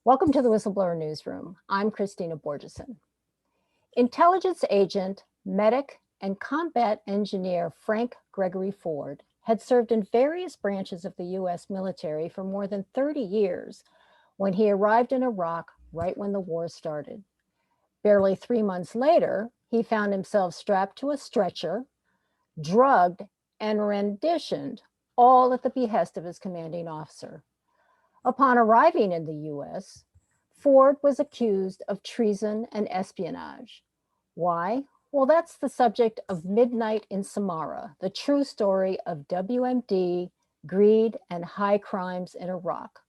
Welcome to the Whistleblower Newsroom. I'm Christina Borgeson. Intelligence agent, medic, and combat engineer Frank Gregory Ford had served in various branches of the U.S. military for more than 30 years when he arrived in Iraq right when the war started. Barely 3 months later, he found himself strapped to a stretcher, drugged, and renditioned, all at the behest of his commanding officer. Upon arriving in the U.S., Ford was accused of treason and espionage. Why? Well, that's the subject of Midnight in Samara, the true story of WMD, greed, and high crimes in Iraq,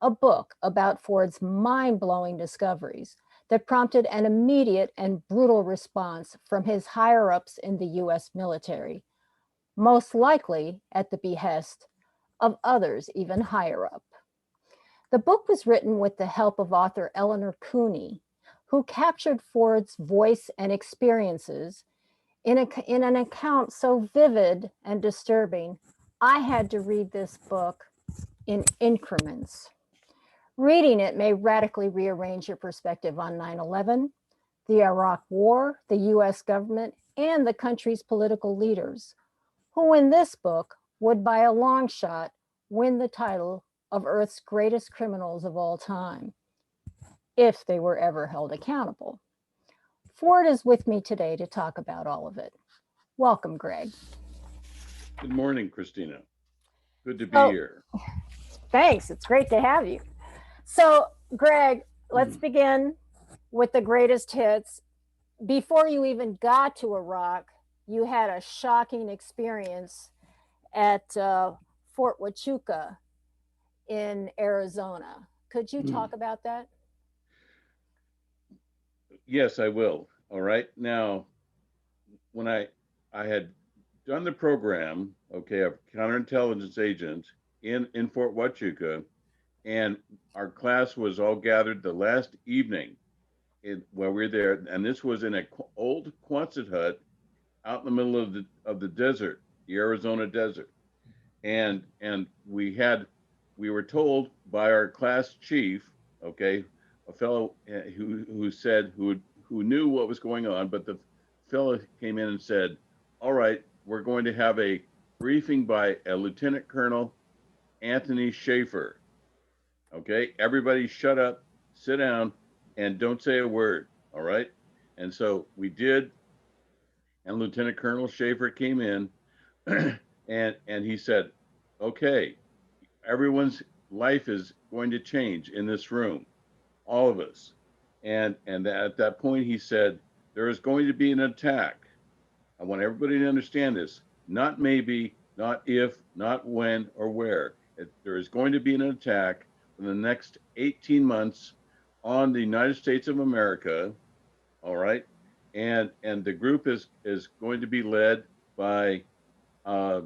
a book about Ford's mind blowing discoveries that prompted an immediate and brutal response from his higher ups in the US military, most likely at the behest of others even higher up. The book was written with the help of author Eleanor Cooney, who captured Ford's voice and experiences in an account so vivid and disturbing, I had to read this book in increments. Reading it may radically rearrange your perspective on 9/11, the Iraq War, the US government, and the country's political leaders, who in this book would by a long shot win the title of Earth's greatest criminals of all time, if they were ever held accountable. Ford is with me today to talk about all of it. Welcome, Greg. Good morning, Christina. Good to be So, here. thanks. It's great to have you. So, Greg, let's begin with the greatest hits. Before you even got to Iraq, you had a shocking experience at Fort Huachuca in Arizona. Could you talk about that? Yes, I will. All right. Now, when I had done the program, okay, of counterintelligence agent in Fort Huachuca, and our class was all gathered the last evening while we were there, and this was in a old Quonset hut out in the middle of the desert, the Arizona desert, and we were told by our class chief, okay, a fellow who said who knew what was going on, but the fellow came in and said, "All right, we're going to have a briefing by a Lieutenant Colonel Anthony Schaefer. Okay, everybody shut up, sit down, and don't say a word. All right." And so we did, and Lieutenant Colonel Schaefer came in, and he said, "Okay, everyone's life is going to change in this room, all of us." And at that point, he said, "There is going to be an attack. I want everybody to understand this. Not maybe, not if, not when or where. There is going to be an attack in the next 18 months on the United States of America. All right, and the group is going to be led by uh,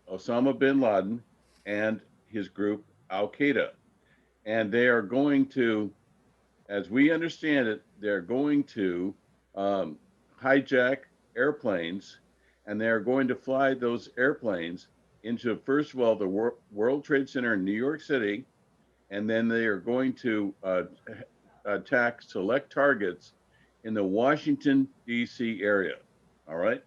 Osama bin Laden and his group Al Qaeda, and they are going to, as we understand it, they're going to um, hijack airplanes, and they are going to fly those airplanes into, first of all, the World Trade Center in New York City, and then they are going to attack select targets in the Washington, D.C. area. All right.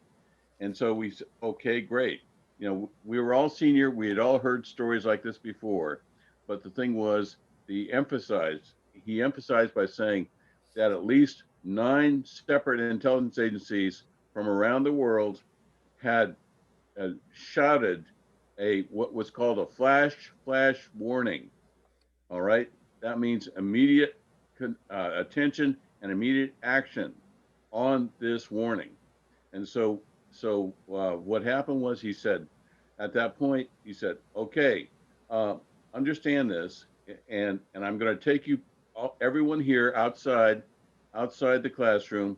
And so we said, okay, great. You know, we were all senior. We had all heard stories like this before. But the thing was, he emphasized by saying that at least 9 separate intelligence agencies from around the world had shouted a what was called a flash warning. All right. That means immediate attention and immediate action on this warning. And so what happened was, he said, at that point, he said, "Okay, uh, understand this, and I'm going to take you, everyone here outside the classroom.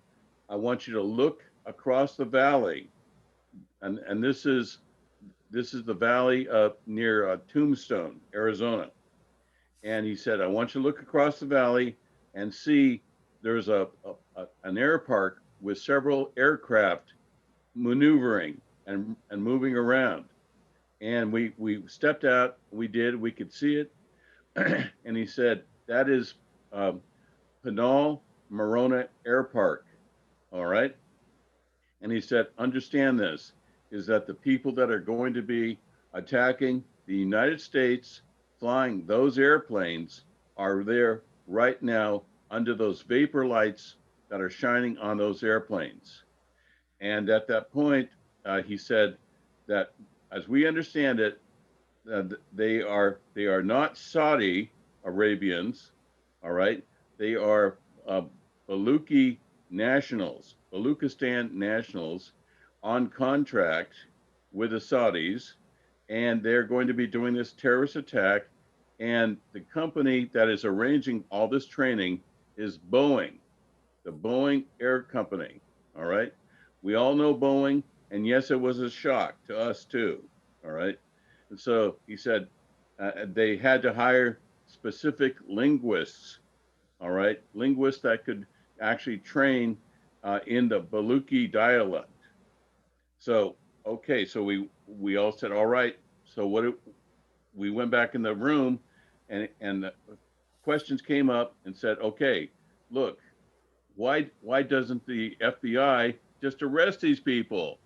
I want you to look across the valley, and this is the valley near Tombstone, Arizona." And he said, "I want you to look across the valley and see there's an air park with several aircraft maneuvering and moving around." And we stepped out. We could see it. And he said, Pinal Morona Air Park. All right. And he said, understand this is that the people that are going to be attacking the United States, flying those airplanes, are there right now under those vapor lights that are shining on those airplanes. And at that point, he said that, as we understand it, they are not Saudi Arabians, all right? They are Baluchi nationals, Baluchistan nationals, on contract with the Saudis, and they're going to be doing this terrorist attack. And the company that is arranging all this training is Boeing, the Boeing Air Company. All right. We all know Boeing, and yes, it was a shock to us too. All right. And so he said they had to hire specific linguists. All right. Linguists that could actually train in the Baluchi dialect. So, okay. So we all said, all right. So we went back in the room, and the questions came up and said, okay, look, why doesn't the FBI just arrest these people?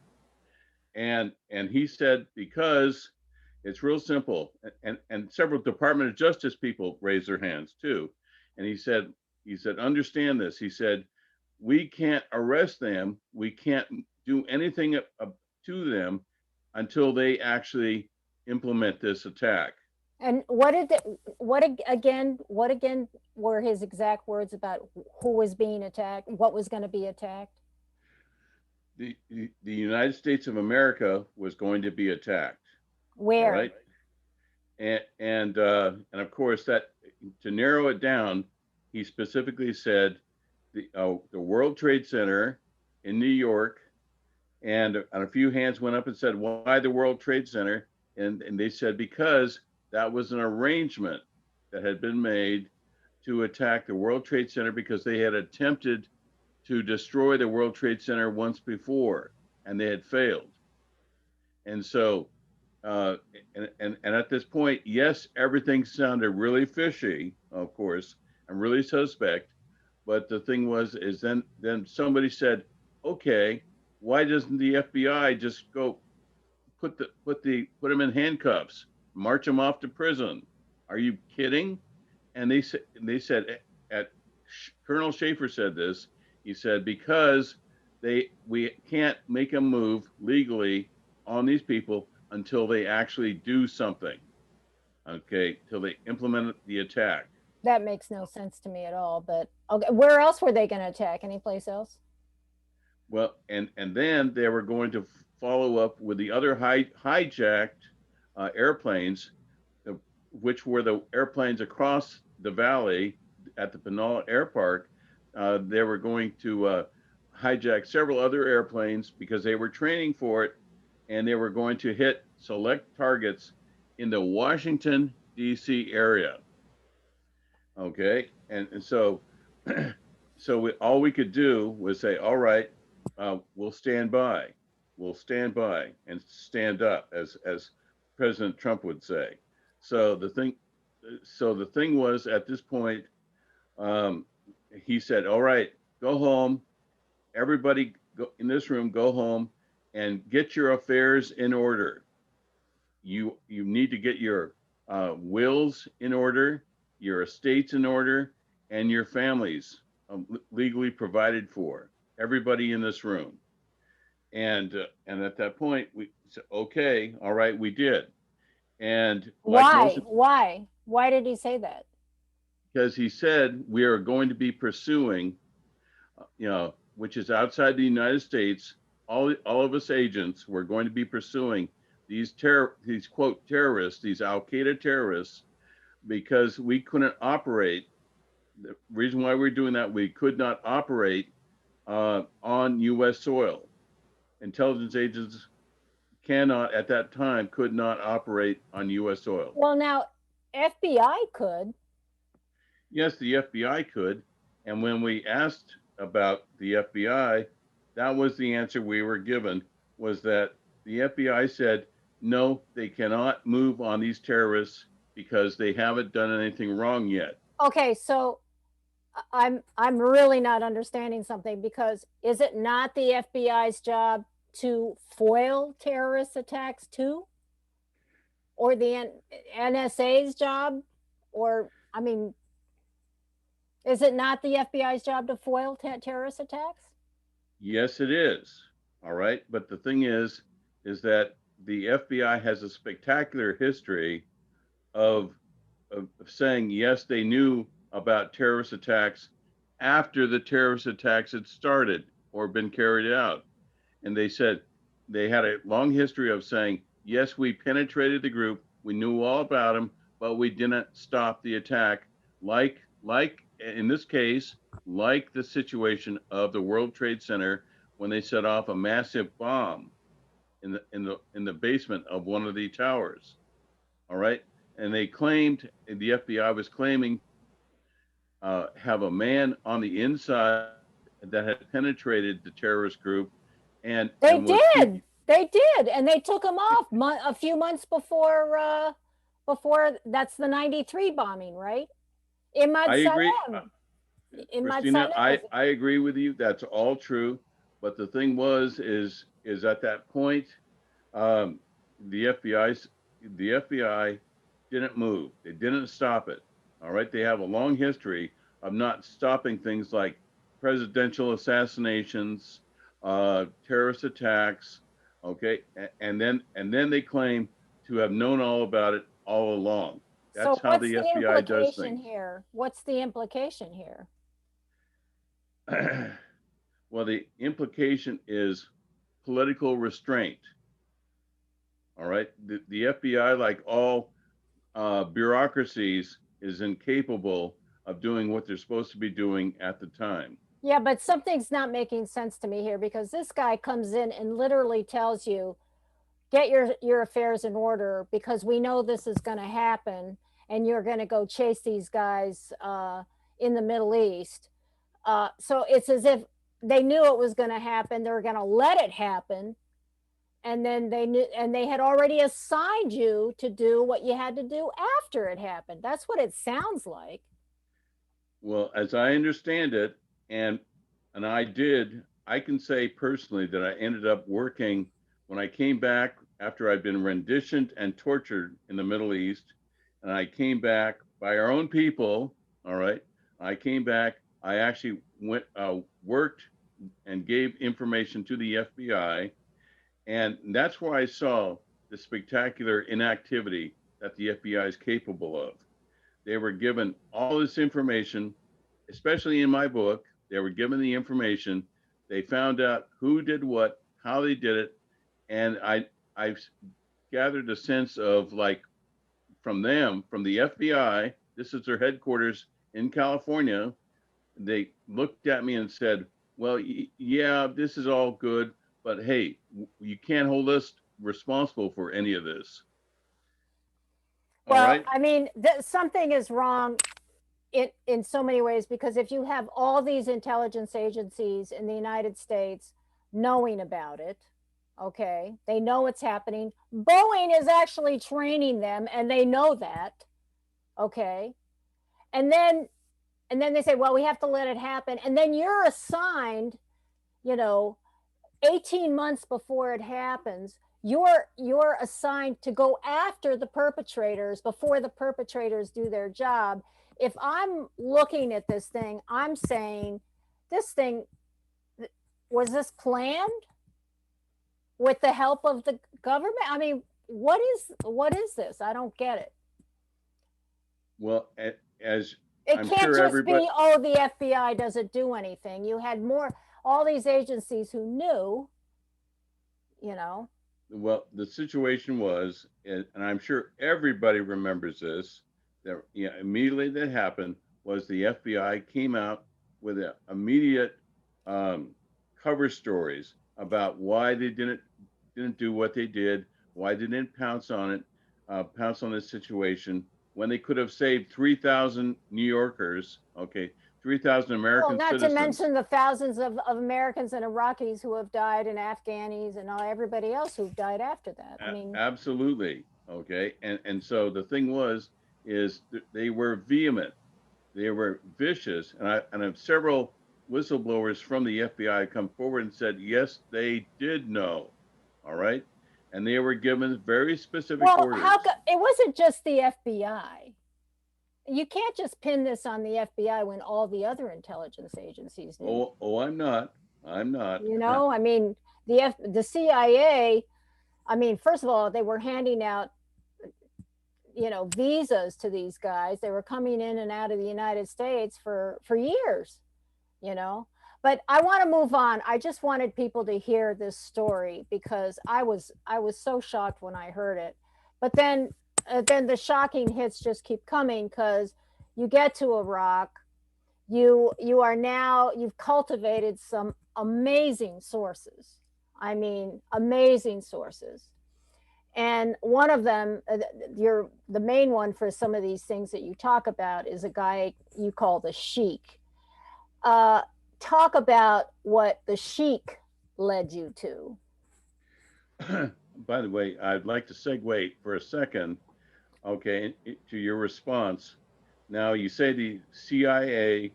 And he said, because it's real simple. And several Department of Justice people raised their hands too. And he said, understand this. He said, we can't arrest them. We can't do anything to them until they actually implement this attack. And what again were his exact words about who was being attacked, what was going to be attacked? The United States of America was going to be attacked. All Where? right. And of course, that, to narrow it down, he specifically said the World Trade Center in New York, and a few hands went up and said, why the World Trade Center? And they said, because that was an arrangement that had been made to attack the World Trade Center, because they had attempted to destroy the World Trade Center once before, and they had failed. And so, and at this point, yes, everything sounded really fishy, of course, and really suspect. But the thing was, is then somebody said, okay, why doesn't the FBI just go put them in handcuffs, march them off to prison? Are you kidding? And they said at Colonel Schaefer said this. He said, because we can't make a move legally on these people until they actually do something. Okay, till they implement the attack. That makes no sense to me at all. But okay, where else were they going to attack? Anyplace else? Well, and then they were going to follow up with the other hijacked airplanes, which were the airplanes across the valley at the Pinal Air Park. They were going to hijack several other airplanes because they were training for it, and they were going to hit select targets in the Washington, D.C. area. Okay. And so, all we could do was say, all right, we'll stand by. We'll stand by and stand up, as President Trump would say. So the thing was, at this point, um, he said, all right, go home. Everybody in this room, go home and get your affairs in order. You need to get your wills in order, your estates in order, and your families legally provided for. Everybody in this room. And at that point, we said, okay, all right, we did. And like most, Why did he say that? because he said we are going to be pursuing, which is outside the United States, all of us agents were going to be pursuing these quote terrorists, these Al Qaeda terrorists, because we couldn't operate. The reason why we're doing that, we could not operate on U.S. soil. Intelligence agents at that time, could not operate on U.S. soil. Well, now FBI could. Yes, the FBI could. And when we asked about the FBI, that was the answer we were given, was that the FBI said, no, they cannot move on these terrorists because they haven't done anything wrong yet. Okay, so I'm really not understanding something, because is it not the FBI's job to foil terrorist attacks too, or the NSA's job, or I mean, is it not the FBI's job to foil terrorist attacks? Yes, it is. All right. But the thing is that the FBI has a spectacular history of, of saying, yes, they knew about terrorist attacks after the terrorist attacks had started or been carried out. And they said they had a long history of saying, yes, we penetrated the group, we knew all about them, but we didn't stop the attack. Like in this case, like the situation of the World Trade Center when they set off a massive bomb in the basement of one of the towers. All right, and they claimed, the FBI was claiming, have a man on the inside that had penetrated the terrorist group They and was did. keep. They did, and they took him off a few months before. Before that's the '93 bombing, right? Imad I agree, Salem. Imad Christina. Salem was. I agree with you. That's all true. But the thing is at that point, um, the FBI's the FBI didn't move. They didn't stop it. All right. They have a long history of not stopping things like presidential assassinations, terrorist attacks. Okay, and then they claim to have known all about it all along. So That's how what's the the FBI does implication things. here? What's the implication here? Well, the implication is political restraint. All right. The FBI, like all bureaucracies, is incapable of doing what they're supposed to be doing at the time. Yeah, but something's not making sense to me here, because this guy comes in and literally tells you, get your affairs in order, because we know this is going to happen, and you're going to go chase these guys in the Middle East. So it's as if they knew it was going to happen. They were going to let it happen, and then they knew, and they had already assigned you to do what you had to do after it happened. That's what it sounds like. Well, as I understand it, and I can say personally that I ended up working when I came back after I'd been renditioned and tortured in the Middle East, and I came back by our own people. All right, I came back. I actually worked and gave information to the FBI, and that's where I saw the spectacular inactivity that the FBI is capable of. They were given all this information, especially in my book. They were given the information. They found out who did what, how they did it, and I've gathered a sense of, like, from them, from the FBI. This is their headquarters in California. They looked at me and said, "Well, yeah, this is all good, but hey, you can't hold us responsible for any of this." All Well, right. I mean, something is wrong in so many ways, because if you have all these intelligence agencies in the United States knowing about it, okay, they know what's happening. Boeing is actually training them, and they know that, okay, and then they say, well, we have to let it happen, and then you're assigned, you know, 18 months before it happens, you're assigned to go after the perpetrators before the perpetrators do their job. If I'm looking at this thing, I'm saying, this thing, was this planned with the help of the government? I mean, what is this? I don't get it. Well, as It I'm can't sure just everybody, be, oh, the FBI doesn't do anything. You had all these agencies who knew, you know. well, the situation was, and I'm sure everybody remembers this, that, immediately that happened was the FBI came out with immediate um, cover stories about why they didn't do what they did, why they didn't pounce on this situation when they could have saved 3,000 New Yorkers, okay, 3,000 Well, American not to citizens. mention the thousands of Americans and Iraqis who have died, and Afghanis, and everybody else who've died after that. I mean, Absolutely. Okay. And so the thing was, is they were vehement. They were vicious, and I have several whistleblowers from the FBI come forward and said yes, they did know. All right, and they were given very specific Well, orders. it wasn't just the FBI. You can't just pin this on the FBI when all the other intelligence agencies knew. Oh, I'm not. I'm not. I mean, the CIA. I mean, first of all, they were handing out visas to these guys. They were coming in and out of the United States for years. you know but I want to move on. I just wanted people to hear this story because I was so shocked when I heard it. But then the shocking hits just keep coming because you get to Iraq. You've cultivated some amazing sources. I mean, amazing sources. And one of them, the main one for some of these things that you talk about, is a guy you call the Sheik. uh, Talk about what the Sheik led you to. By the way, I'd like to segue for a second, okay, to your response. Now, you say the CIA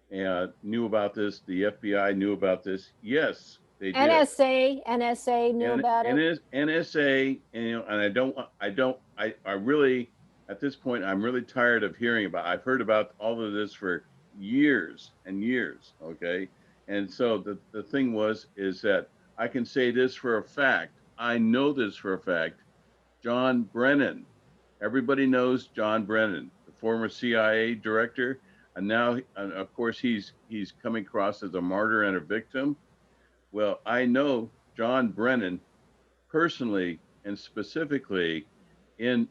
knew about this, the FBI knew about this. Yes, they did. NSA knew And about it. NSA, and, and I really, at this point, I'm really tired of hearing about. I've heard about all of this for years and years. Okay, and so the thing is that I can say this for a fact. I know this for a fact. John Brennan. Everybody knows John Brennan, the former CIA director, and now, and of course, he's coming across as a martyr and a victim. Well, I know John Brennan personally and specifically in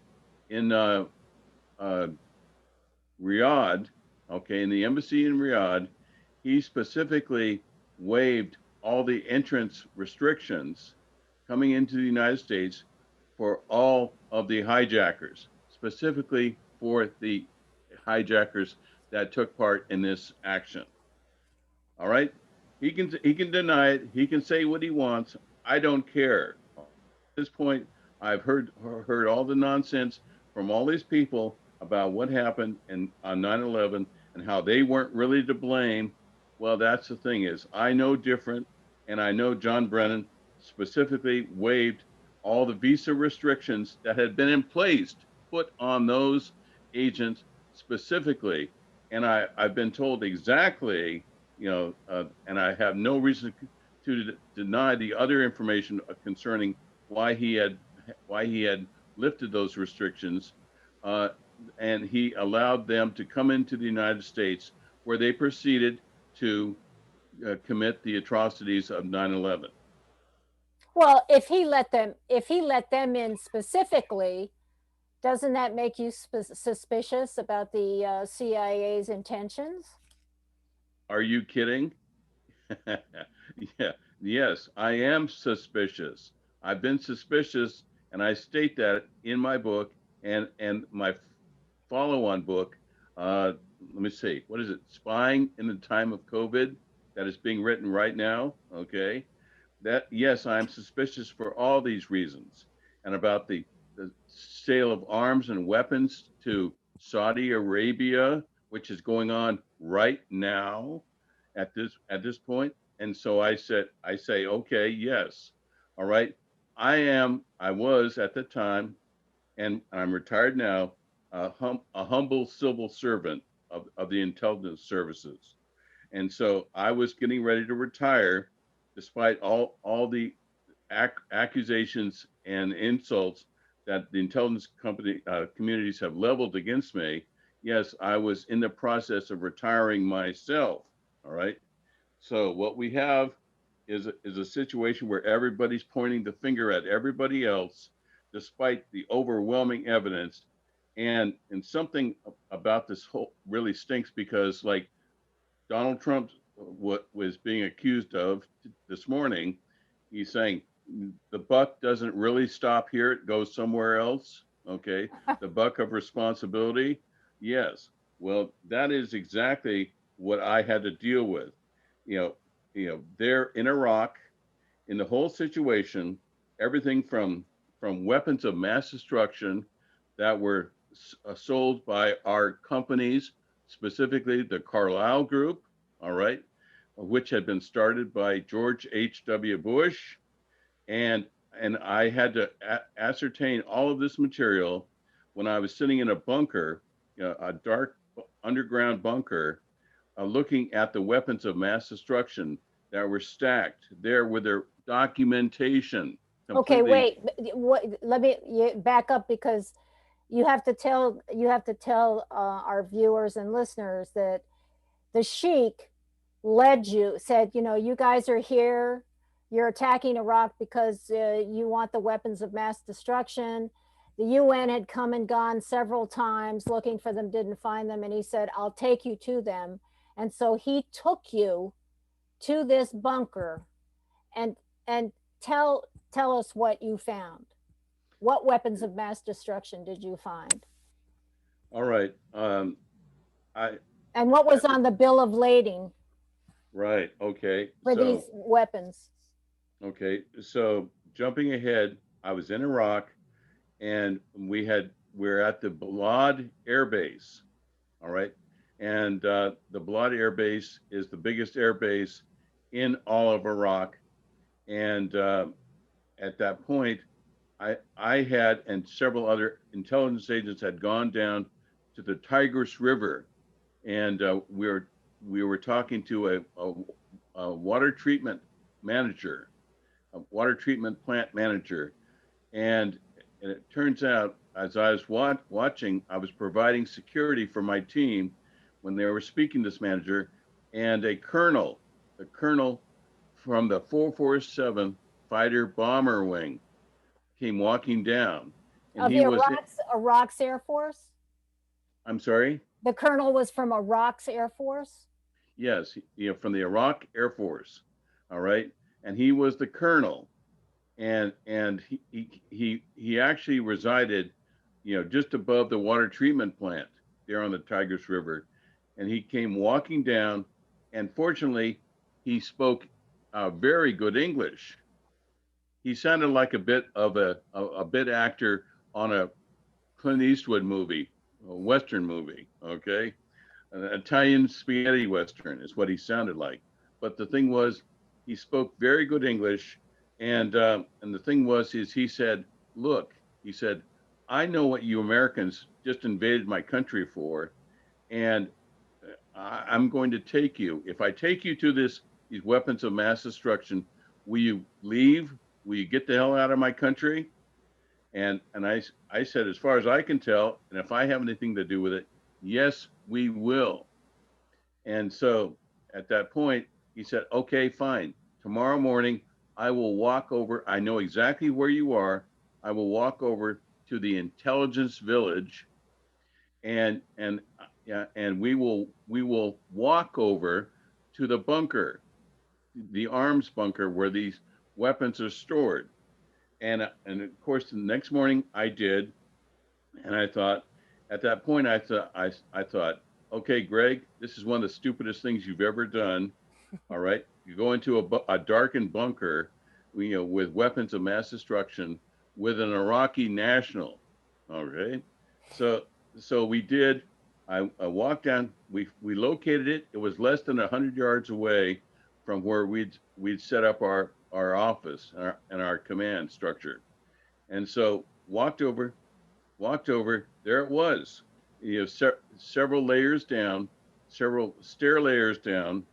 in uh, Riyadh, okay, in the embassy in Riyadh. He specifically waived all the entrance restrictions coming into the United States for all of the hijackers, specifically for the hijackers that took part in this action. All right, he can deny it. He can say what he wants. I don't care. At this point, I've heard all the nonsense from all these people about what happened on 9/11 and how they weren't really to blame. Well, that's the thing is I know different, and I know John Brennan specifically waived all the visa restrictions that had been in place put on those agents specifically, and I've been told exactly, and I have no reason to deny the other information concerning why he had why he had lifted those restrictions, uh, and he allowed them to come into the United States, where they proceeded to commit the atrocities of 9/11. Well, if he let them in specifically, doesn't that make you suspicious about the CIA's intentions? Are you kidding? Yeah, yes, I am suspicious. I've been suspicious, and I state that in my book and my follow-on book. Let me see, what is it? Spying in the Time of COVID, that is being written right now. Okay, that yes, I'm suspicious for all these reasons, and about the sale of arms and weapons to Saudi Arabia, which is going on right now at this point. And so I say, okay, yes, all right. I was at the time, and I'm retired now, a humble civil servant of the intelligence services. And so I was getting ready to retire, despite all the accusations and insults that the intelligence communities have leveled against me. Yes, I was in the process of retiring myself. All right. So what we have is a situation where everybody's pointing the finger at everybody else, despite the overwhelming evidence. And something about this whole really stinks because, like, Donald Trump, what was being accused of this morning, he's saying the buck doesn't really stop here; it goes somewhere else. Okay, the buck of responsibility. Yes, well, that is exactly what I had to deal with. You know, there in Iraq, in the whole situation, everything from weapons of mass destruction that were sold by our companies specifically the Carlyle group, all right, which had been started by George H.W. Bush. And I had to ascertain all of this material when I was sitting in a bunker, a dark underground bunker, looking at the weapons of mass destruction that were stacked there with their documentation Okay, completely. wait. What? Let me back up because you have to tell our viewers and listeners that the sheik led you, said, you guys are here, you're attacking Iraq because you want the weapons of mass destruction. The UN had come and gone several times looking for them, didn't find them, and he said, I'll take you to them. And so he took you to this bunker, and and tell us what you found. What weapons of mass destruction did you find? All right. I And what was on the bill of lading right. Okay. for these weapons? Okay. So jumping ahead, I was in Iraq, and we're at the Balad Air Base. All right. And the Balad Air Base is the biggest air base in all of Iraq. And at that point, I had and several other intelligence agents had gone down to the Tigris River, and we were talking to a water treatment manager, a water treatment plant manager, and it turns out as I was watching, I was providing security for my team when they were speaking to this manager, and a colonel from the 447 fighter bomber wing came walking down, and Of he was, Iraq's Air Force? I'm sorry, The colonel was from Iraq's Air Force? yes, from the Iraq Air Force, all right, and he was the colonel, and he actually resided, just above the water treatment plant there on the Tigris River, and he came walking down, and fortunately, he spoke very good English. He sounded like a bit of a bit actor on a Clint Eastwood movie, a Western movie, okay? An Italian spaghetti Western is what he sounded like. But the thing was, he spoke very good English. And the thing was, is he said, look, he said, I know what you Americans just invaded my country for. And I'm going to take you. If I take you to these weapons of mass destruction, will you leave? Will you get the hell out of my country? And I said, as far as I can tell, and if I have anything to do with it, yes, we will. And so at that point, he said, okay, fine. Tomorrow morning, I will walk over. I know exactly where you are. I will walk over to the intelligence village, and yeah, and we will walk over to the bunker, the arms bunker where these weapons are stored. And of course, the next morning I did, and I thought, at that point, I thought, okay, Greg, this is one of the stupidest things you've ever done. All right, you go into a darkened bunker, with weapons of mass destruction with an Iraqi national. Okay, so we did. I walked down. We located it. It was less than 100 yards away from where we'd set up our office and our command structure. And so walked over. There it was. Several layers down, several stair layers down.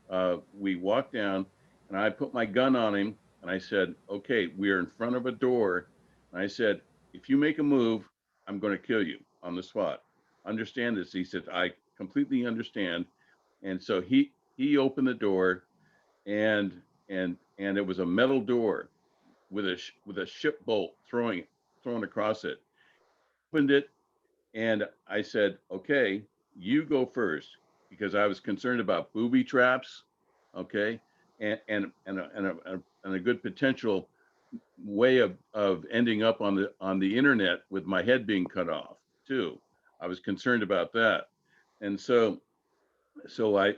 We walked down, and I put my gun on him, and I said, "Okay, we are in front of a door." And I said, "If you make a move, I'm going to kill you on the spot. Understand this?" He said, "I completely understand." And so he opened the door, and it was a metal door with a ship bolt thrown across it. Opened it, and I said, okay, you go first, because I was concerned about booby traps, okay, and a good potential way of ending up on the internet with my head being cut off too. I was concerned about that. And so I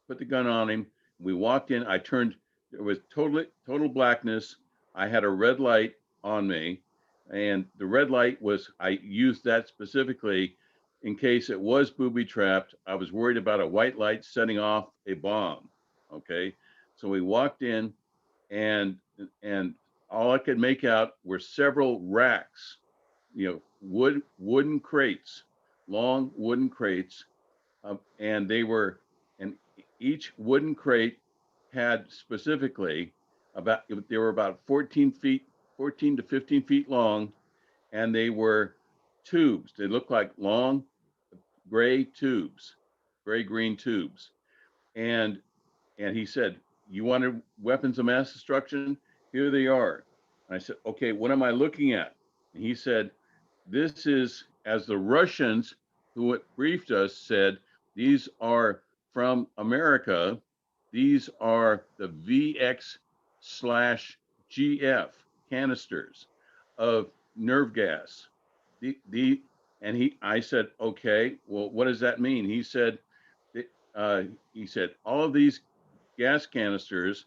put the gun on him. We walked in. I turned. There was total blackness. I had a red light on me, and the red light was, I used that specifically in case it was booby trapped. I was worried about a white light setting off a bomb. Okay, so we walked in, and and all I could make out were several racks, wooden crates, long wooden crates, and they were, and each wooden crate had specifically about, they were about 14 feet, 14 to 15 feet long, and they were tubes. They looked like long gray tubes, gray green tubes. And and he said, "You wanted weapons of mass destruction? Here they are." And I said, "Okay, what am I looking at?" And he said, "This is, as the Russians who briefed us said, these are from America. These are the VX slash GF canisters of nerve gas. The and I said, okay, well, what does that mean? Uh, he said, all of these gas canisters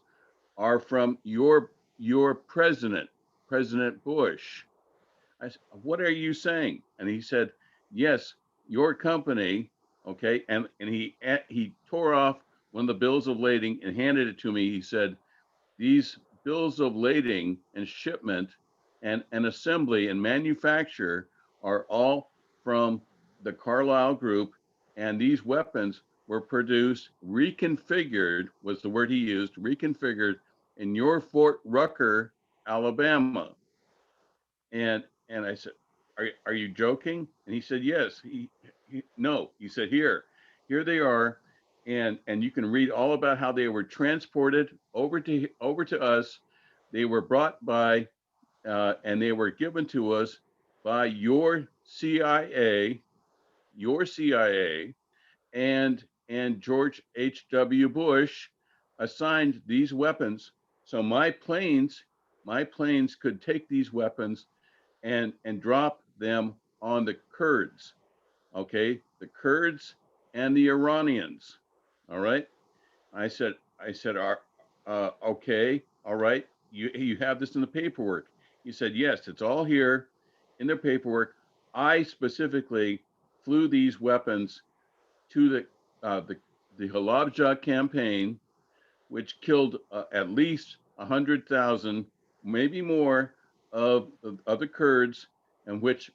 are from your president, President Bush. I said, what are you saying? And he said, yes, your company, okay. And he tore off one of the bills of lading and handed it to me. He said, these bills of lading and shipment and assembly and manufacture are all from the Carlyle group, and these weapons were produced, reconfigured was the word he used, reconfigured in your Fort Rucker, Alabama. And I said, are you joking? And he said, yes. No, he said, here they are. And you can read all about how they were transported over to us. They were brought by and they were given to us by your CIA, and George H.W. Bush assigned these weapons. So my planes could take these weapons and drop them on the Kurds, okay? The Kurds and the Iranians, all right? I said, okay, all right. You have this in the paperwork. He said, yes, it's all here in the paperwork. I specifically flew these weapons to the Halabja campaign, which killed at least 100,000, maybe more, of the Kurds, and which,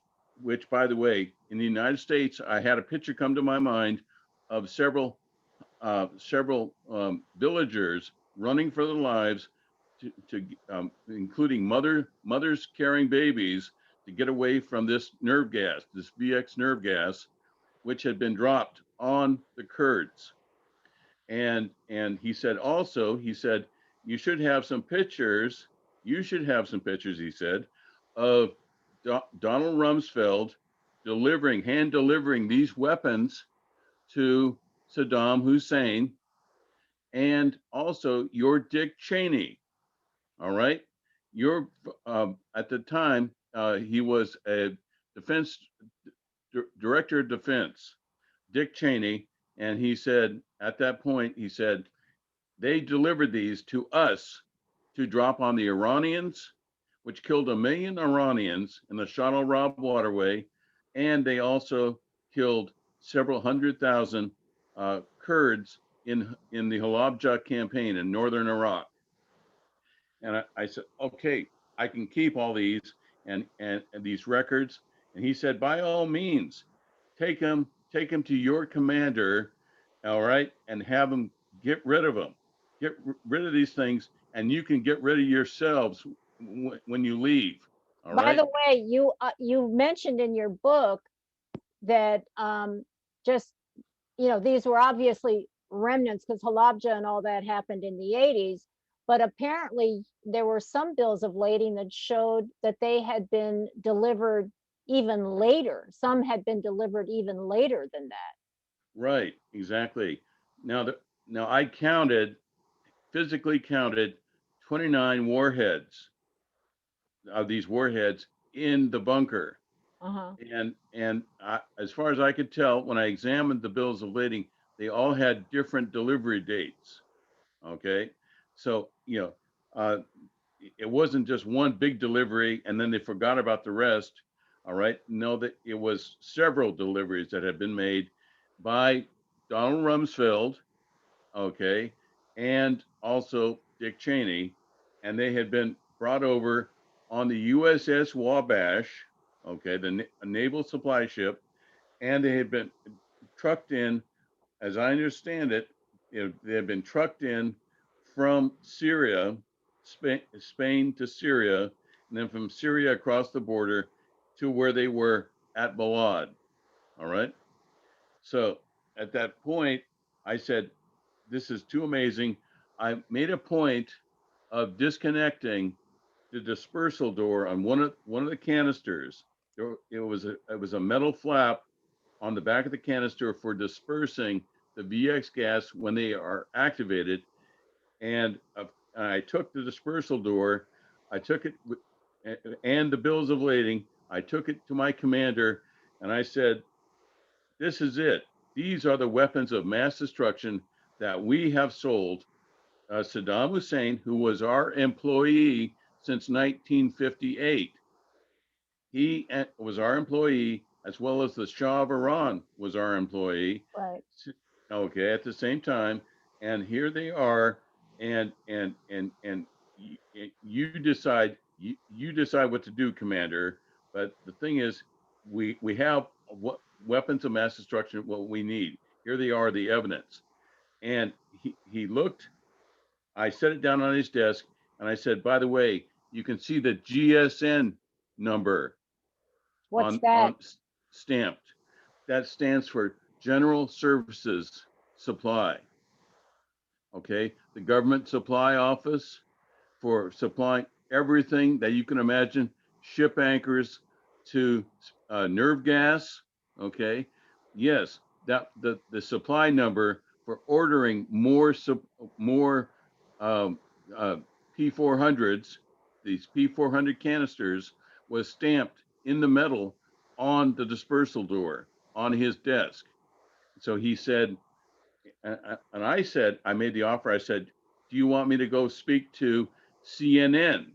by the way, in the United States, I had a picture come to my mind of several villagers running for their lives, including mothers carrying babies, to get away from this nerve gas, this VX nerve gas, which had been dropped on the Kurds. And he said also, he said, you should have some pictures. You should have some pictures, he said, of Donald Rumsfeld hand delivering these weapons to Saddam Hussein, and also your Dick Cheney. All right, your at the time he was a defense director of defense, Dick Cheney, and he said at that point, he said, they delivered these to us to drop on the Iranians, which killed 1 million Iranians in the Shah al Rab waterway, and they also killed several 100,000 Kurds in the Halabja campaign in northern Iraq. And I said, okay, I can keep all these and these records. And he said, by all means, take them to your commander, all right, and have them get rid of them, get rid of these things, and you can get rid of yourselves when you leave. All By right. the way, you mentioned in your book that just these were obviously remnants because Halabja and all that happened in the 80s, but apparently there were some bills of lading that showed that they had been delivered even later. Some had been delivered even later than that. Right. Exactly. Now, now I physically counted 29 warheads of these warheads in the bunker. Uh-huh. And as far as I could tell, when I examined the bills of lading, they all had different delivery dates. Okay, so uh, it wasn't just one big delivery and then they forgot about the rest. All right. Know that it was several deliveries that had been made by Donald Rumsfeld, okay, and also Dick Cheney, and they had been brought over on the USS Wabash, okay, the naval supply ship, and they had been trucked in, as I understand it, they had been trucked in from Syria, Spain to Syria, and then from Syria across the border to where they were at Balad. All right. So at that point, I said, this is too amazing. I made a point of disconnecting the dispersal door on one of the canisters. It was a metal flap on the back of the canister for dispersing the VX gas when they are activated. And I took the dispersal door, I took it and the bills of lading. I took it to my commander, and I said, "This is it. These are the weapons of mass destruction that we have sold." Saddam Hussein, who was our employee since 1958, he was our employee, as well as the Shah of Iran was our employee. Right. Okay, at the same time, and here they are, and you decide, you decide what to do, Commander. But the thing is, we have what weapons of mass destruction, what we need. Here they are, the evidence. And he looked. I set it down on his desk, and I said, by the way, you can see the GSN number What's on that? stamped. That stands for General Services Supply. Okay, the government supply office for supplying everything that you can imagine, ship anchors to nerve gas. Okay, yes, that the supply number for ordering more um, uh, P400s, these P400 canisters, was stamped in the metal on the dispersal door on his desk. So he said, and I said, I made the offer. I said, "Do you want me to go speak to CNN?"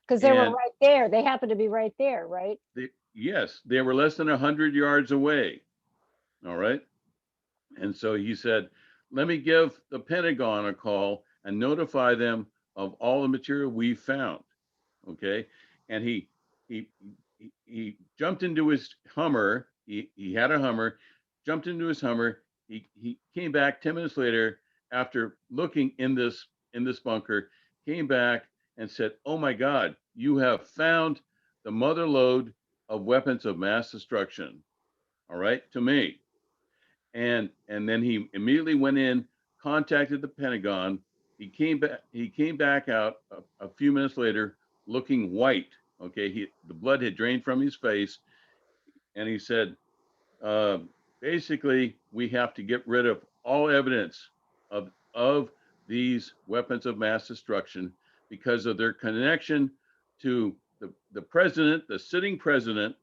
Because they were And right there. They happened to be right there, right? yes, they were less than 100 yards away. All right. And so he said, "Let me give the Pentagon a call and notify them of all the material we found." Okay. And he he jumped into his Hummer. He had a Hummer, jumped into his Hummer. He came back 10 minutes later after looking in this bunker, came back and said, "Oh my God, you have found the mother lode of weapons of mass destruction." All right, to me. And then he immediately went in, contacted the Pentagon. He came back out a few minutes later looking white. Okay, the blood had drained from his face, and he said, uh, basically, we have to get rid of all evidence of these weapons of mass destruction because of their connection to the president, the sitting president,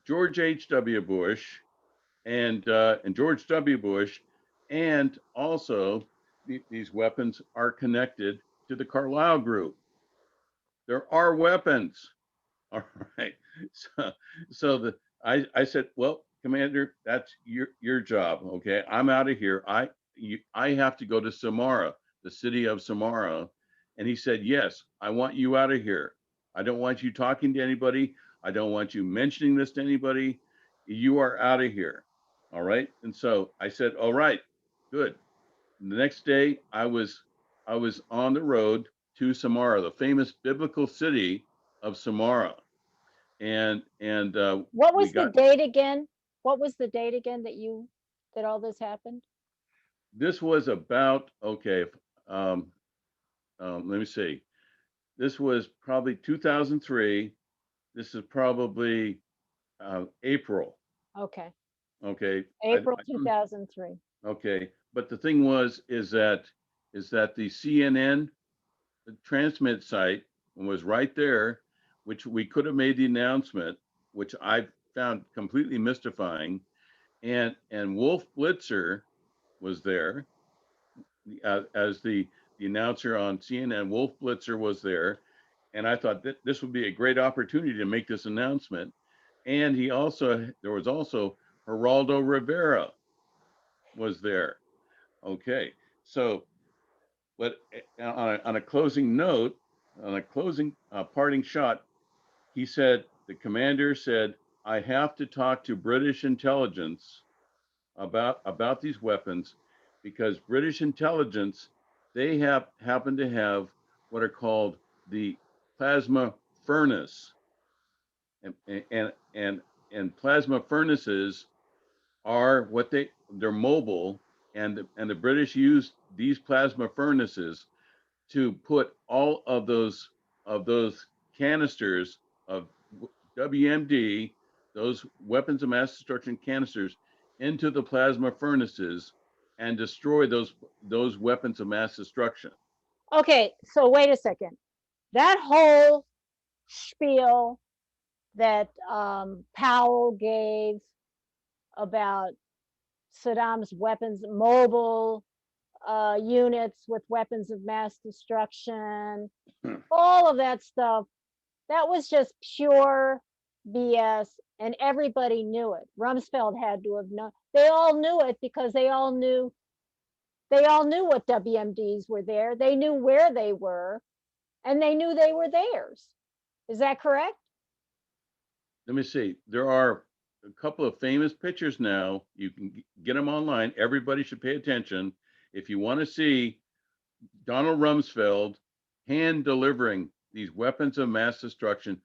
George H.W. Bush, and George W. Bush, and also these weapons are connected to the Carlyle group. There are weapons. All right. So, so I said, well, Commander, that's your job. Okay, I'm out of here. I have to go to Samara, the city of Samara. And he said, yes, I want you out of here. I don't want you talking to anybody. I don't want you mentioning this to anybody. You are out of here. All right. And so I said, all right, good. The next day, I was on the road to Samara, the famous biblical city of Samara, and What we was the got date again? What was the date again that all this happened? this was about okay. Um, let me see. This was probably 2003. This is probably April. Okay. Okay, April 2003. okay. But the thing is that the CNN transmit site was right there, which we could have made the announcement, which I found completely mystifying. And Wolf Blitzer was there as the announcer on CNN. Wolf Blitzer was there, And I thought that this would be a great opportunity to make this announcement. And there was also Geraldo Rivera was there. Okay. So, but on a closing note, on a closing parting shot, he said, the commander said, I have to talk to British intelligence about these weapons because British intelligence, they happen to have what are called the plasma furnace, and and plasma furnaces are they're mobile, and the British used these plasma furnaces to put all of those canisters of WMD, those weapons of mass destruction canisters, into the plasma furnaces and destroy those weapons of mass destruction. Okay, so wait a second. That whole spiel that Powell gave about Saddam's weapons, mobile units with weapons of mass destruction, all of that stuff, that was just pure BS, and everybody knew it. Rumsfeld had to have known. They all knew it because they all knew what WMDs were there. They knew where they were, and they knew they were theirs. Is that correct? Let me see. There are a couple of famous pictures now. You can get them online. Everybody should pay attention. If you want to see Donald Rumsfeld hand delivering these weapons of mass destruction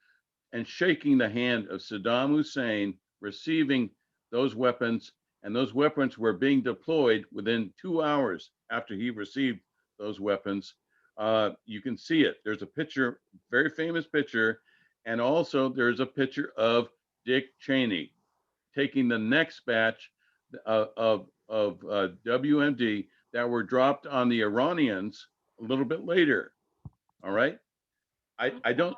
and shaking the hand of Saddam Hussein, receiving those weapons, and those weapons were being deployed within 2 hours after he received those weapons. You can see it. There's a picture, very famous picture, and also there's a picture of Dick Cheney taking the next batch of WMD that were dropped on the Iranians a little bit later. All right. I don't.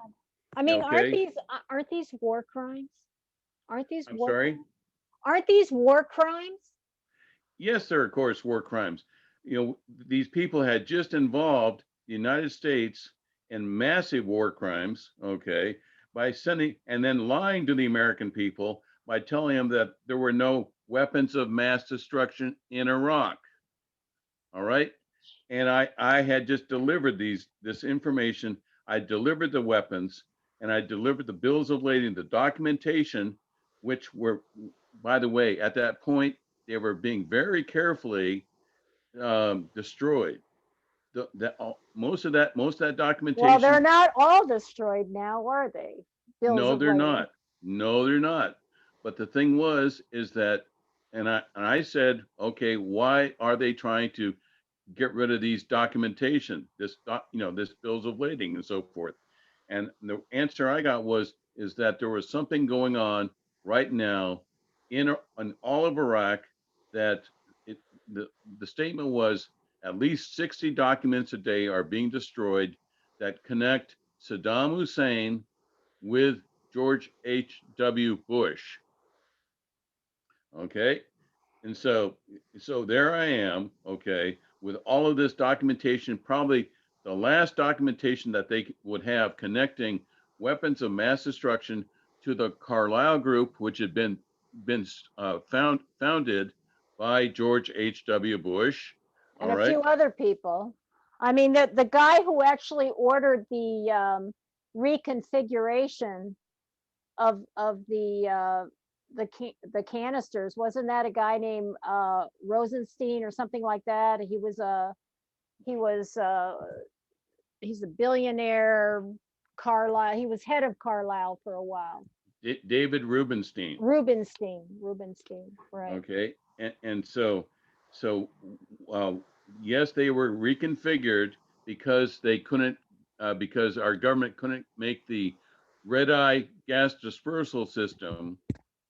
I mean, Okay. aren't these war crimes? Aren't these I'm war sorry. crimes? Aren't these war crimes? Yes, there are, of course, war crimes. These people had just involved the United States in massive war crimes, okay, by sending and then lying to the American people by telling them that there were no weapons of mass destruction in Iraq. All right. And I had just delivered this information. I delivered the weapons and I delivered the bills of lading, the documentation, which were, by the way, at that point, they were being very carefully destroyed. Most of that Well, they're documentation, not all destroyed now, are they? Bills no, of they're lading. not. No, they're not. But the thing is that, and I said, okay, why are they trying to get rid of these documentation, this bills of lading and so forth? And the answer I got is that there was something going on right now in all of Iraq that it, the statement was at least 60 documents a day are being destroyed that connect Saddam Hussein with George H.W. Bush. Okay. And so there I am, okay, with all of this documentation, probably the last documentation that they would have connecting weapons of mass destruction to the Carlyle group, which had been founded by George H.W. Bush. And All a right. few other people. I mean, the guy who actually ordered the reconfiguration of the canisters, wasn't that a guy named Rosenstein or something like that? He was he's a billionaire. Carlyle. He was head of Carlyle for a while. David Rubenstein. Rubenstein, right? Okay. And so uh, yes, they were reconfigured because they couldn't, because our government couldn't make the red eye gas dispersal system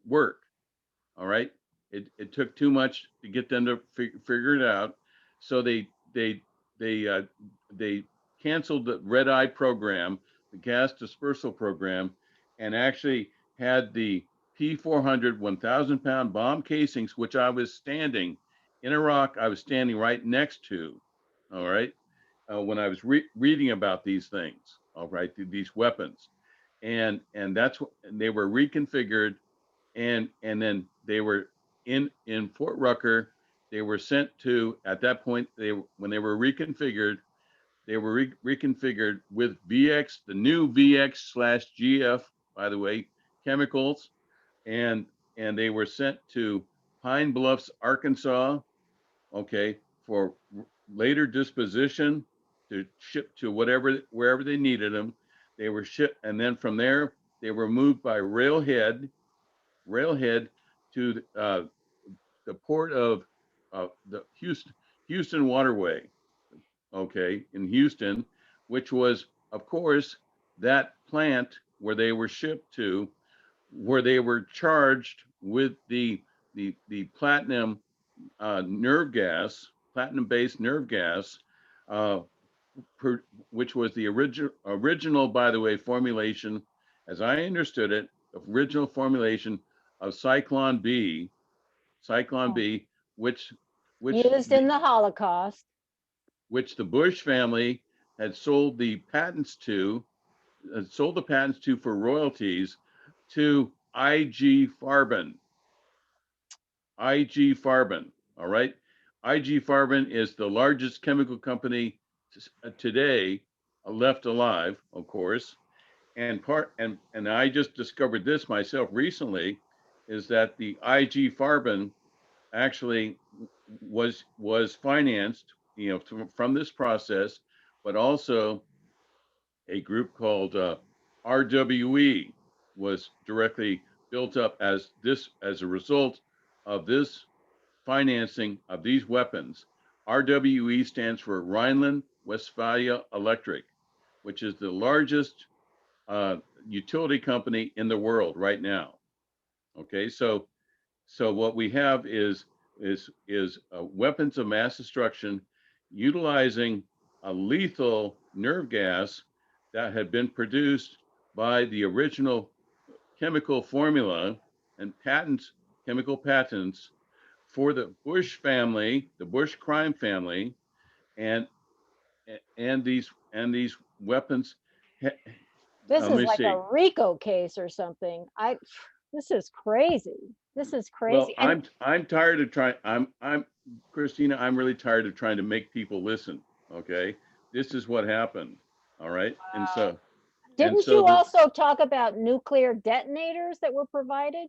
work. All right. It took too much to get them to figure it out. So they they canceled the red eye program, the gas dispersal program, and actually had the P400 1,000-pound bomb casings, which I was standing in Iraq. I was standing right next to. All right. When I was reading about these things. all right, these weapons. And that's what they were reconfigured, and then they were in Fort Rucker. They were sent to, at that point, when they were reconfigured, they were reconfigured with VX, the new VX/GF, by the way, chemicals, and they were sent to Pine Bluffs, Arkansas, okay, for later disposition, to ship to wherever they needed them. They were shipped, and then from there they were moved by railhead to the port of the Houston Waterway, okay, in Houston, which was, of course, that plant where they were shipped to, where they were charged with the platinum nerve gas, platinum-based nerve gas, uh, which was the original, by the way, formulation, as I understood it, original formulation of Cyclone B, which which Used in the Holocaust. which the Bush family had sold the patents to, for royalties to IG Farben. IG Farben, all right? IG Farben is the largest chemical company today left alive, of course. And I just discovered this myself recently, is that the IG Farben actually was financed, from this process, but also a group called RWE was directly built up as a result of this financing of these weapons. RWE stands for Rhineland Westphalia Electric, which is the largest utility company in the world right now. Okay, so what we have is weapons of mass destruction utilizing a lethal nerve gas that had been produced by the original chemical formula and chemical patents for the Bush family, the Bush crime family, and these weapons. This Let is me like see. a RICO case or something. This is crazy. This is Well, crazy. And I'm tired of trying. I'm Christina. I'm really tired of trying to make people listen. Okay, this is what happened. All right, and didn't so you the also talk about nuclear detonators that were provided?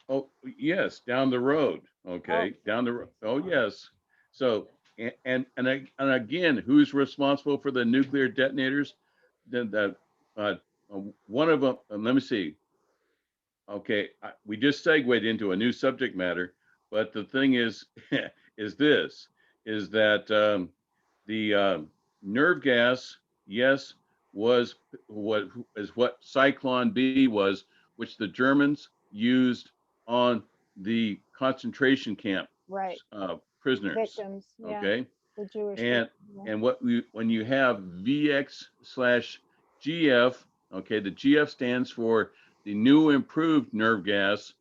oh yes, down the road. Oh, Okay, down the road. Oh yes. So and again, who's responsible for the nuclear detonators? The uh, one of them. Let me see. Okay, we just segued into a new subject matter, but the thing is, is that the nerve gas, yes, was what Cyclone B was, which the Germans used on the concentration camp right. prisoners. Victims. Yeah. Okay, The Jewish and victims. Yeah. when you have VX/GF, okay, the GF stands for the new improved nerve gas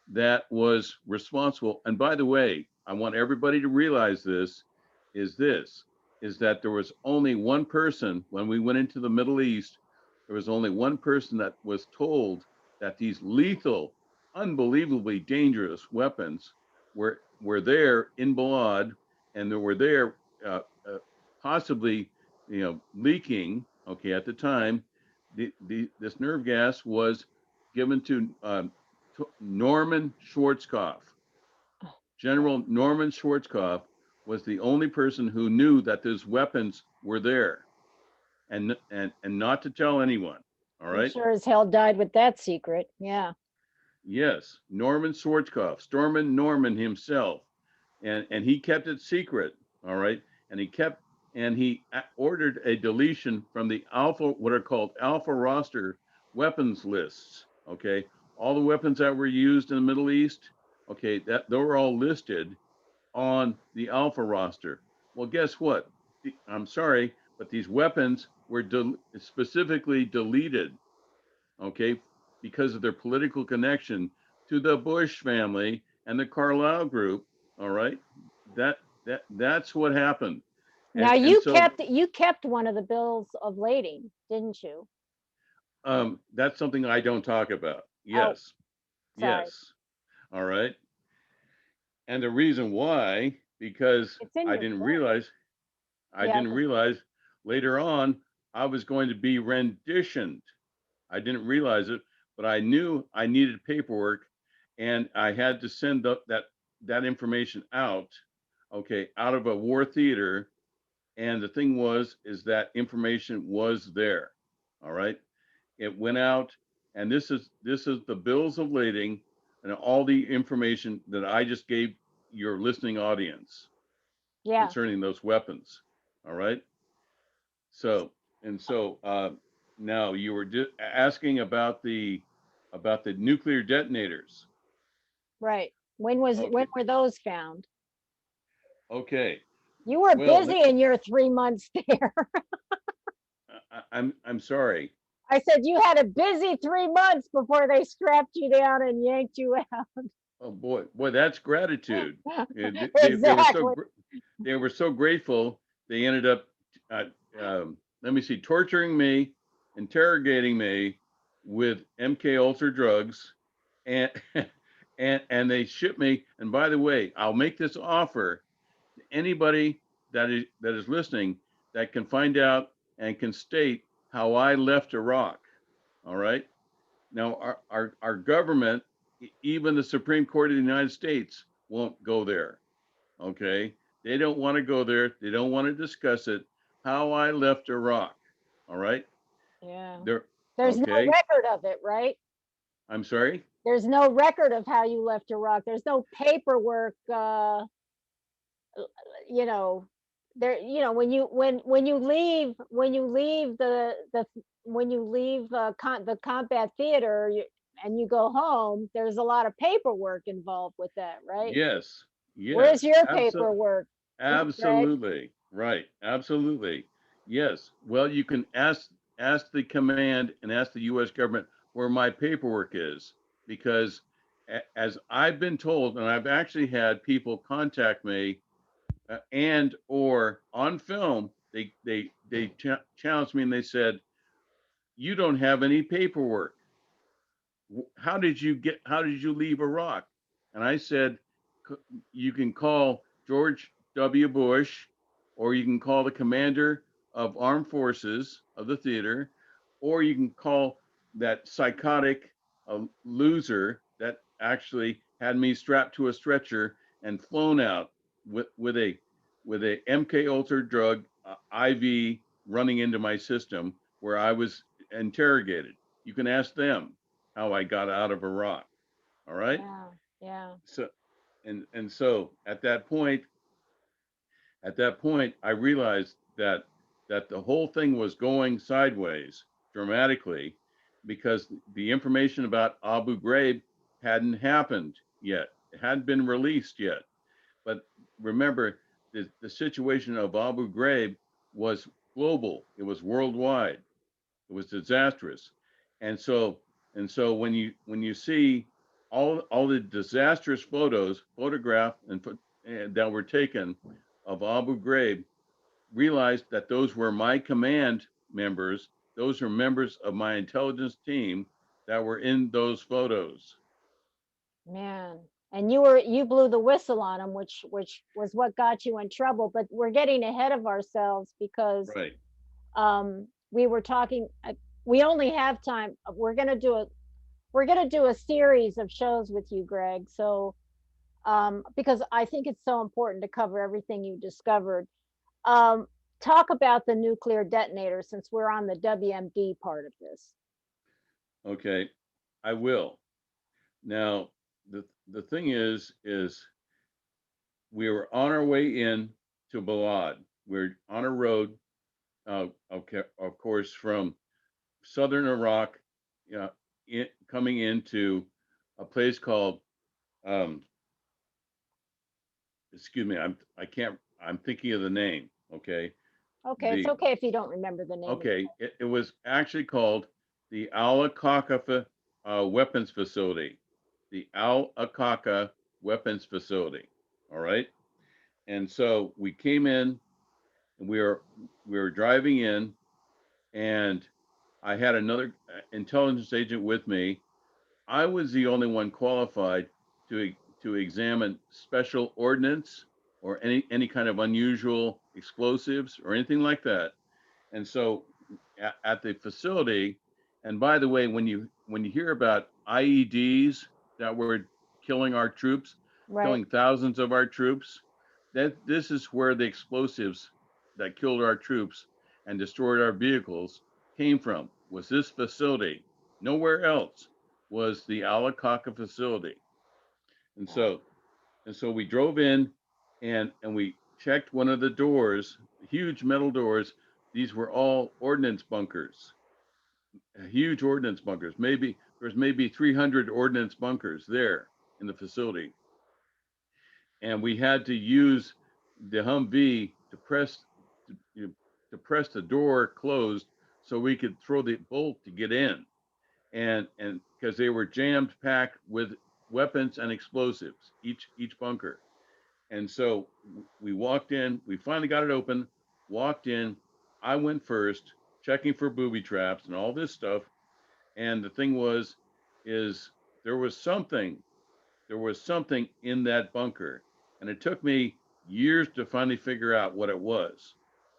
that was responsible. And by the way, I want everybody to realize is that there was only one person when we went into the Middle East. There was only one person that was told that these lethal, unbelievably dangerous weapons were there in Balad, and they were there, possibly, leaking. Okay, at the time, this nerve gas was given to Norman Schwarzkopf. General Norman Schwarzkopf was the only person who knew that those weapons were there, and not to tell anyone. All He right. sure as hell died with that secret. Yeah. Yes, Norman Schwarzkopf, Stormin Norman himself, and he kept it secret. All right, and he ordered a deletion from the what are called alpha roster weapons lists. Okay, all the weapons that were used in the Middle East. Okay, that they were all listed on the alpha roster. Well, guess what? I'm sorry, but these weapons were specifically deleted, okay, because of their political connection to the Bush family and the Carlyle group. All right, that's what happened. Now and so you kept one of the bills of lading, didn't you? that's something I don't talk about. Oh, Yes, sorry. yes. All right. And the reason why, because It's in I your didn't book. realize, Yeah. later on I was going to be renditioned. I didn't realize it, but I knew I needed paperwork, and I had to send up that information out, okay, out of a war theater. And the thing was, is that information was there. All right, it went out, and this is the bills of lading and all the information that I just gave your listening audience Yeah. concerning those weapons. All right. So now you were asking about the nuclear detonators. Right. When Okay. were those found? Okay. You were Well, busy in your 3 months there. I'm sorry. I said you had a busy 3 months before they strapped you down and yanked you Oh boy, that's out. gratitude. They were Exactly. they were so grateful. They ended up, uh, let me see, torturing me, interrogating me with MK Ultra drugs, and and they shipped me. And by the way, I'll make this offer to anybody that is listening that can find out and can state how I left Iraq. All right. Now, our government, even the Supreme Court of the United States, won't go there. Okay. They don't want to go there. They don't want to discuss it. How I left Iraq. All right. Yeah. There. There's no Okay. record of it, right? I'm sorry. There's no record of how you left Iraq. There's no paperwork. You know, there. You know, when you leave the when you leave the combat theater and you go home, there's a lot of paperwork involved with that, right? Yes. Where's Yes. your Absolutely. paperwork, Greg? Absolutely. Right. Absolutely. Yes. Well, you can ask the command and ask the US government where my paperwork is, because as I've been told, and I've actually had people contact me, and or on film, they challenged me and they said, "You don't have any paperwork. How did you leave Iraq?" And I said, "You can call George W. Bush, or you can call the commander of armed forces of the theater, or you can call that psychotic loser that actually had me strapped to a stretcher and flown out with a MK Ultra drug IV running into my system, where I was interrogated. You can ask them how I got out of Iraq. All right. Yeah, yeah, So and so at that point, I realized that the whole thing was going sideways dramatically, because the information about Abu Ghraib hadn't happened yet. It hadn't been released yet. But remember, the situation of Abu Ghraib was global. It was worldwide. It was disastrous. And so when you see all the disastrous photographed and that were taken of Abu Ghraib, realized that those were my command members. Those are members of my intelligence team that were in those photos. man. And you blew the whistle on them, which was what got you in trouble. But we're getting ahead of ourselves because Right. we were talking. We only have time. We're gonna do a series of shows with you, Greg. So because I think it's so important to cover everything you discovered. Um, Talk about the nuclear detonator since we're on the WMD part of this. Okay. I will. Now, the thing is we were on our way in to Balad. We're on a road, okay, of course, from southern Iraq, coming into a place called, um, excuse me, I can't, I'm thinking of the name. Okay, Okay, it's the okay if you don't remember the name of okay, it was actually called the Al Akaka Weapons Facility, the Al Akaka Weapons Facility. All right, and so we came in and we were driving in, and I had another intelligence agent with me. I was the only one qualified to examine special ordnance or any kind of unusual explosives or anything like that. And so at the facility, and by the way, when you hear about IEDs that were killing our troops, Right. killing thousands of our troops, that this is where the explosives that killed our troops and destroyed our vehicles came from, was this facility. Nowhere else was the Alacaca facility. And Wow. so we drove in, and we checked one of the doors, huge metal doors. These were all ordnance bunkers, huge ordnance bunkers. Maybe there's maybe 300 ordnance bunkers there in the facility, and we had to use the Humvee to press the door closed so we could throw the bolt to get in, and because they were jammed packed with weapons and explosives, each bunker. And so we walked in, we finally got it open, walked in. I went first, checking for booby traps and all this stuff. And the thing is there was something, there was something in that bunker. And it took me years to finally figure out what it was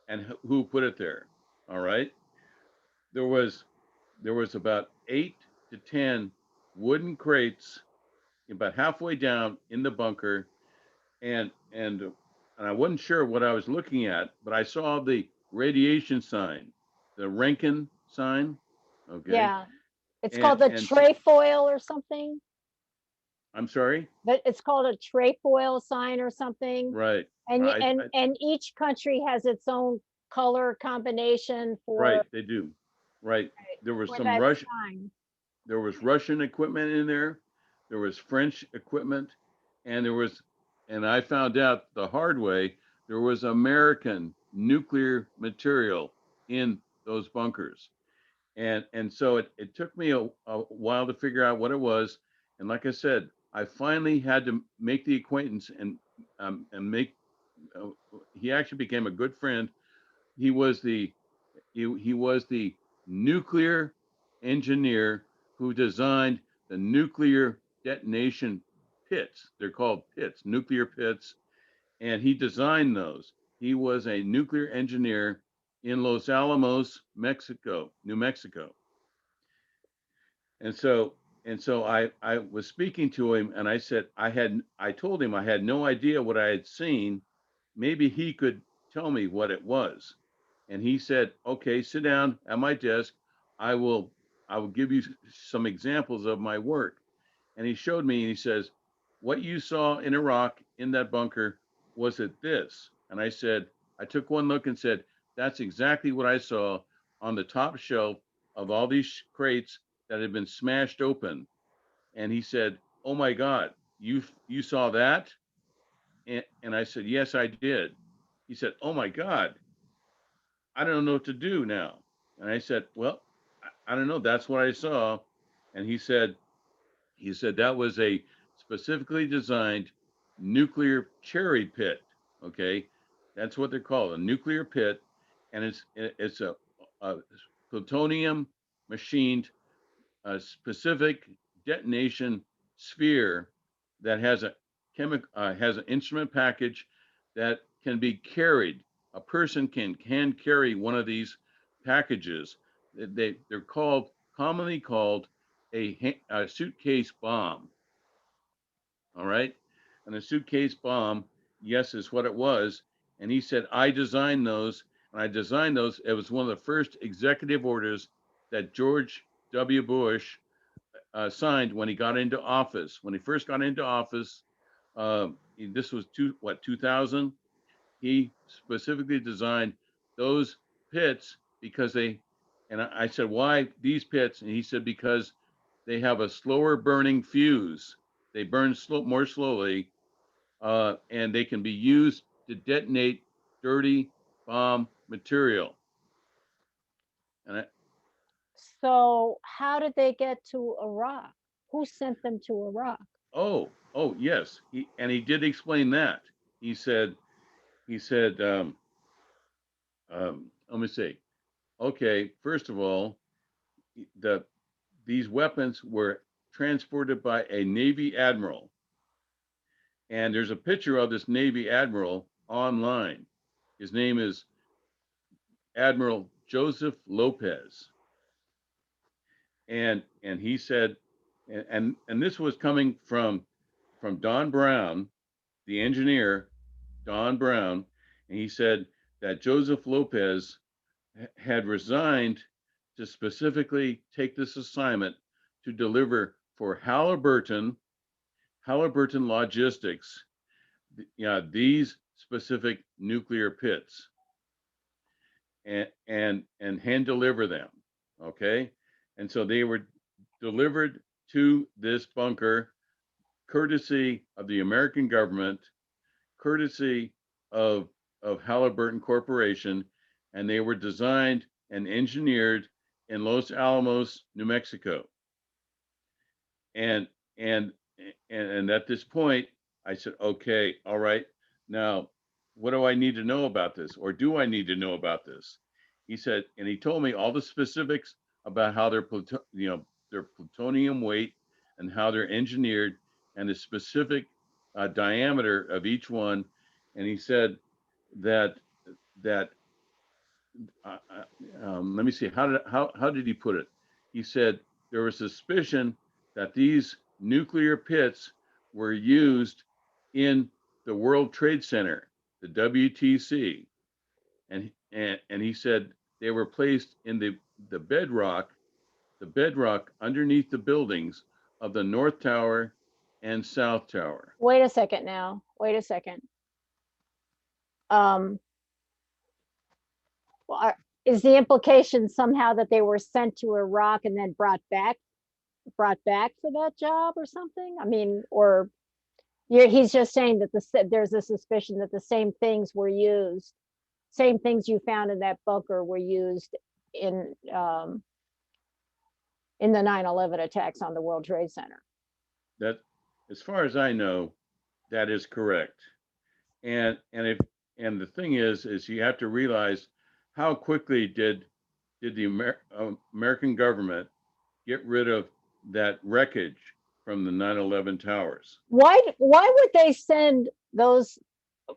and who put it there. All right. There was, there was about 8 to 10 wooden crates about halfway down in the bunker, and I wasn't sure what I was looking at, but I saw the radiation sign, the Rankin sign. Okay, Yeah. It's called the and trefoil or something. I'm sorry. But it's called a trefoil sign or something. Right. And I and each country has its own color combination right. They do. Right. There was for some that Rush. sign. There was Russian equipment in there. There was French equipment, and there was, and I found out the hard way, there was American nuclear material in those bunkers. And so it took me a while to figure out what it was. And like I said, I finally had to make the acquaintance and make. Uh, he actually became a good friend. He was the he was the nuclear engineer who designed the nuclear detonation pits. They're called pits, nuclear pits, and he designed those. He was a nuclear engineer in Los Alamos, Mexico, New Mexico. And so I was speaking to him, and I told him I had no idea what I had seen. Maybe he could tell me what it was. And he said, "Okay, sit down at my desk. I will I will give you some examples of my work." And he showed me, and he says, "What you saw in Iraq in that bunker, was it this?" And I said, I took one look and said, "That's exactly what I saw on the top shelf of all these crates that had been smashed open." And he said, "Oh my God, you saw that?" And I said, "Yes, I did." He said, "Oh my God, I don't know what to do now." And I said, "Well, I don't know. That's what I saw." And he said that was a specifically designed nuclear cherry pit. Okay, that's what they're called, a nuclear pit, and it's a plutonium machined a specific detonation sphere that has a has an instrument package that can be carried. A person can carry one of these packages. They're called commonly called a suitcase bomb. All right, and a suitcase bomb, yes, is what it was. And he said I designed those, and I designed those. It was one of the first executive orders that George W. Bush signed when he got into office. When he first got into office, this was 2000. He specifically designed those pits because and I said, "Why these pits?" And he said, "Because they have a slower burning fuse. They burn more slowly, and they can be used to detonate dirty bomb material." And So how did they get to Iraq? Who sent them to Iraq? oh yes, he did explain that. He said he said Let me see. Okay, first of all, the these weapons were transported by a Navy admiral, and there's a picture of this Navy admiral online. His name is Admiral Joseph Lopez, and he said, and this was coming from Don Brown, the engineer, Don Brown, and he said that Joseph Lopez had resigned to specifically take this assignment to deliver for Halliburton Logistics, these specific nuclear pits, and hand deliver them. Okay, and so they were delivered to this bunker, courtesy of the American government, courtesy of Halliburton Corporation, and they were designed and engineered in Los Alamos, New Mexico. And and and at this point, I said, okay, all right, now what do I need to know about this, or do I need to know about this? He said, and he told me all the specifics about how their their plutonium weight and how they're engineered and the specific diameter of each one. And he said that that let me see, how did he put it? He said there was suspicion that these nuclear pits were used in the World Trade Center, the WTC, and he said they were placed in the bedrock, underneath the buildings of the North Tower and South Tower. Wait a second now. Wait a second. Um, well, is the implication somehow that they were sent to Iraq and then brought back for that job or something? I mean, or he's just saying that there's a suspicion that the same things were used, same things you found in that bunker were used in the 9/11 attacks on the World Trade Center. That, as far as I know, that is correct. And the thing is you have to realize how quickly did the American government get rid of that wreckage from the 9/11 towers. Why would they send those?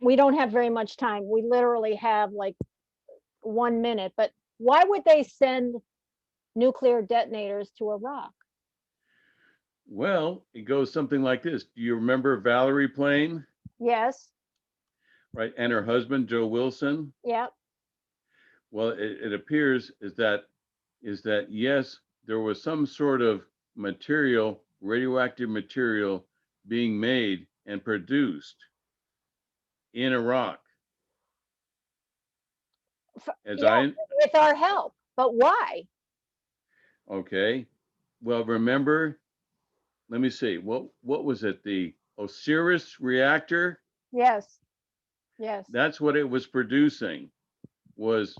We don't have very much time. We literally have like 1 minute, but why would they send nuclear detonators to Iraq? Well, it goes something like this. Do you remember Valerie Plame? Yes. Right, and her husband Joe Wilson. Yeah. Well, it appears is that yes, there was some sort of material, radioactive material, being made and produced in Iraq. With our help, but why? Okay, well, remember, let me see, what was it? The Osiris reactor? Yes. That's what it was producing, was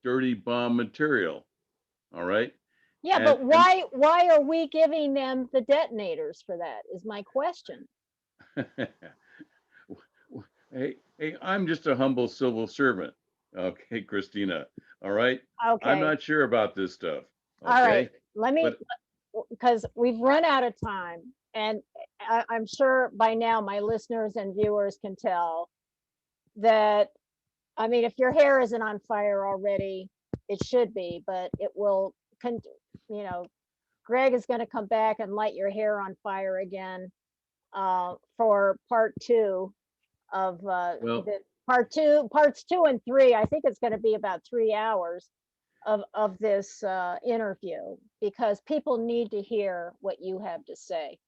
dirty bomb material. All right. Yeah, but why are we giving them the detonators for that is my question. Hey, I'm just a humble civil servant. Okay, Christina. All right. Okay. I'm not sure about this stuff. Okay? All right. Because we've run out of time, and I'm sure by now my listeners and viewers can tell that, I mean, if your hair isn't on fire already, it should be, but it will, Greg is going to come back and light your hair on fire again for part 2 of parts 2 and 3. I think it's going to be about 3 hours of this interview, because people need to hear what you have to say.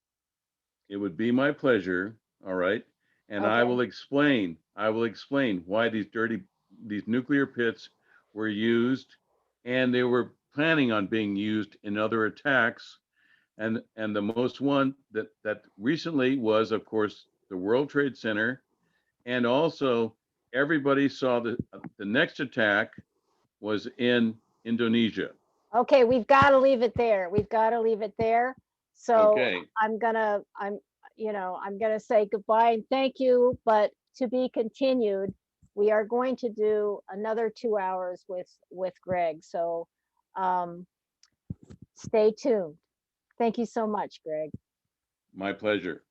It would be my pleasure. All right. And okay. I will explain why these nuclear pits were used, and they were planning on being used in other attacks. And the most one that recently was, of course, the World Trade Center. And also everybody saw the next attack was in Indonesia. Okay, we've got to leave it there. So okay. I'm gonna say goodbye and thank you, but to be continued. we are going to do another 2 hours with Greg. So stay tuned. Thank you so much, Greg. My pleasure.